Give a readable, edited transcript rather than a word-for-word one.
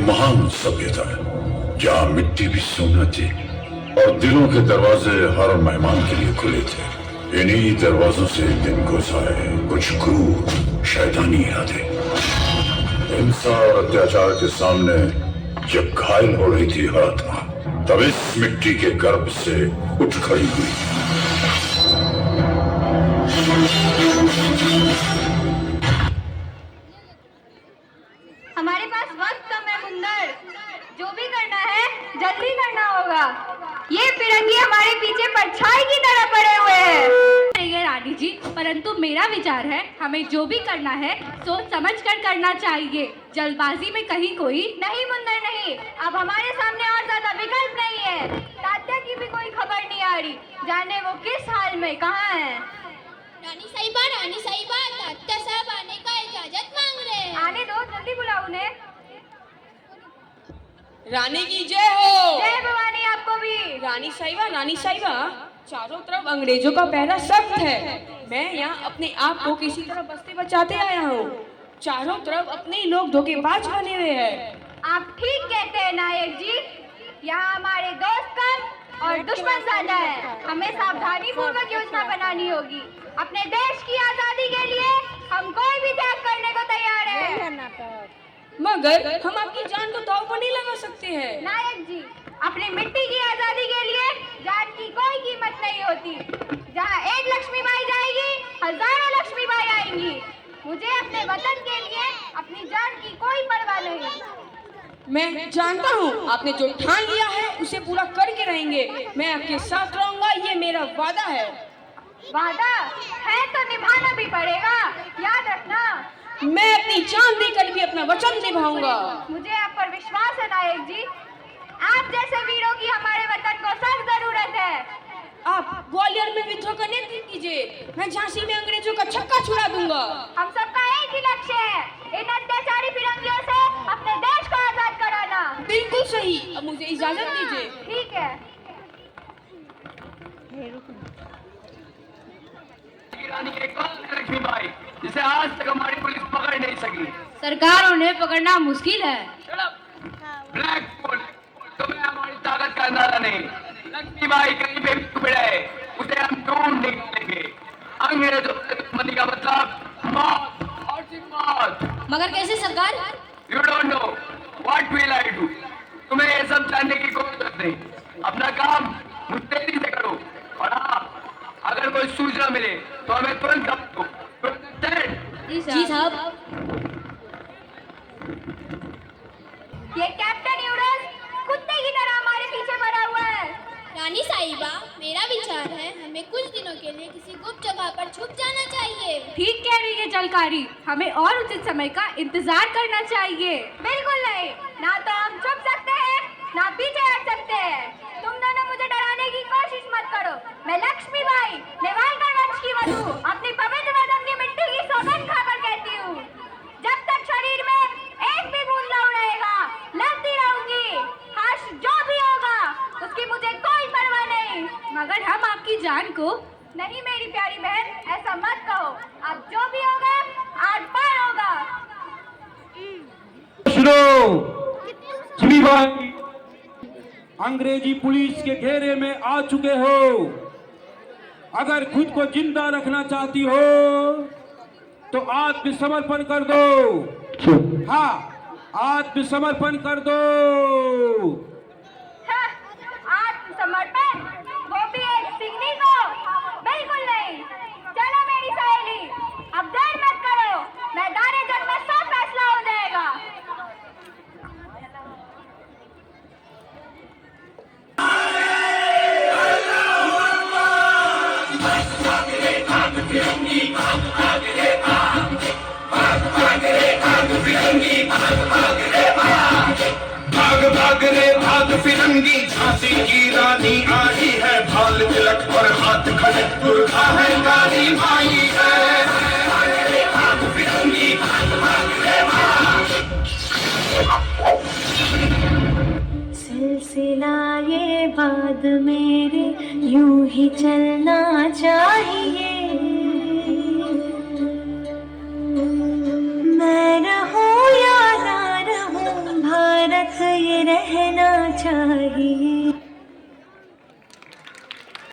महान सभ्यता है जहाँ मिट्टी भी सोना थी और दिलों के दरवाजे हर मेहमान के लिए खुले थे। इन्हीं दरवाजों से एक दिन घुस आए कुछ क्रूर शैतानी इरादे। हिंसा और अत्याचार के सामने जब घायल हो रही थी हर आत्मा, तब इस मिट्टी के गर्भ से उठ खड़ी हुई। हमारे पास वक्त कम है मुंदर, जो भी करना है जल्दी करना होगा। ये फिरंगी हमारे पीछे परछाई की तरह पड़े हुए हैं। रानी जी, परंतु मेरा विचार है हमें जो भी करना है सोच समझ कर करना चाहिए। जल्दबाजी में कहीं कोई नहीं मुंदर नहीं, अब हमारे सामने और ज्यादा विकल्प नहीं है। तात्या की भी कोई खबर नहीं आ रही, जाने वो किस हाल में कहाँ है। रानी साहिबा, तात्या साहब आने का इजाजत मांग रहे हैं। आने दो, जल्दी बुलाओ उन्हें। रानी की जय हो। जय भवानी आपको भी। रानी साहिबा, चारों तरफ अंग्रेजों का पहरा सख्त है। मैं यहाँ अपने आप को किसी तरह बचते बचाते आया हूँ। चारों तरफ अपने ही लोग धोखेबाज बने हुए हैं। आप ठीक कहते हैं नायक जी, यहाँ हमारे दोस्त कम और दुश्मन ज्यादा है। हमें सावधानी पूर्वक योजना बनानी होगी। अपने देश की आजादी के लिए हम कोई भी त्याग करने को तैयार है। मगर हम आपकी जान को दांव पर नहीं लगा सकते हैं। नायक जी, अपनी मिट्टी की आजादी के लिए जान की कोई कीमत नहीं होती। जहाँ एक लक्ष्मीबाई जाएगी, हजारों लक्ष्मीबाई आएंगी। मुझे अपने वतन के लिए अपनी जान की कोई परवाह नहीं। मैं जानता हूँ आपने जो ठान लिया है उसे पूरा करके रहेंगे। मैं आपके साथ रहूंगा, ये मेरा वादा है। वादा है तो निभाना भी पड़ेगा, याद रखना। मैं अपनी जान देकर भी अपना वचन निभाऊंगा। मुझे आप पर विश्वास है नायक जी। आप जैसे वीरों की हमारे वतन को सख्त जरूरत है। आप ग्वालियर में विद्रोह का नेतृत्व कीजिए, मैं झांसी में अंग्रेजों का छक्का छुड़ा दूंगा। हम सबका एक ही लक्ष्य है, इन अत्याचारी फिरंगियों से अपने देश को आजाद कराना। बिल्कुल सही, अब मुझे इजाजत दीजिए। ठीक है। रानी के कौन है लक्ष्मीबाई, जिसे आज तक हमारी पुलिस पकड़ नहीं सकी। सरकार उन्हें पकड़ना मुश्किल है। ब्लैक पुलिस, तुम्हें हमारी ताकत का अंदाजा नहीं। लक्ष्मीबाई कहीं पे भी बिड़े, उसे हम ढूंढ निकालेंगे। अंग्रेजों से दुश्मनी का मतलब मौत और सिर्फ मौत। मगर कैसे सरकार? You don't know what will I do. तुम्हें ये सब जानने की कोई जरूरत नहीं। अपना काम मुस्तैदी से करो, और हाँ, अगर कोई सूचना मिले तो हमें तुरंत दो। जी साहब। ये कैप्टन यूडस कुत्ते की तरह हमारे पीछे पड़ा हुआ है। रानी साहिबा, मेरा विचार है हमें कुछ दिनों के लिए किसी गुप्त जगह पर छुप जाना चाहिए। ठीक कह रही है जलकारी, हमें और उचित समय का इंतजार करना चाहिए। बिल्कुल नहीं, ना तो हम छुप सकते हैं ना पीछे हट सकते हैं। तुम दोनों मुझे डराने की कोशिश मत करो। मैं लक्ष्मीबाई, नेवालकर वंश की वधू, अपनी पवित्र वतन की मिट्टी की सौगंध खाकर कहती हूँ, जब तक शरीर में एक भी बूंद न उड़ेगा, लड़ती रहूंगी। हर्ष जो भी होगा उसकी मुझे कोई परवाह नहीं। मगर हम आपकी जान को। नहीं मेरी प्यारी बहन, ऐसा मत कहो। अब जो भी होगा आर पार होगा। अंग्रेजी पुलिस के घेरे में आ चुके हो। अगर खुद को जिंदा रखना चाहती हो तो आत्मसमर्पण कर दो। हाँ, आत्मसमर्पण कर दो। आत्मसमर्पण, वो भी एक सिंगनी को? बिल्कुल नहीं। चलो मेरी सहेली, अब देर मत करो, मैदान जंग में सब फैसला हो जाएगा। भाग फिरंगी, झांसी की रानी आई है। भाल तिलक और हाथ खड़े, दुर्गा है गाड़ी आई है। भाग फिरंगी, सिलसिला ये बाद मेरे यूं ही चलना चाहिए। मैं रहूं या ना रहूं भाई अनवरत ये रहना चाहिए।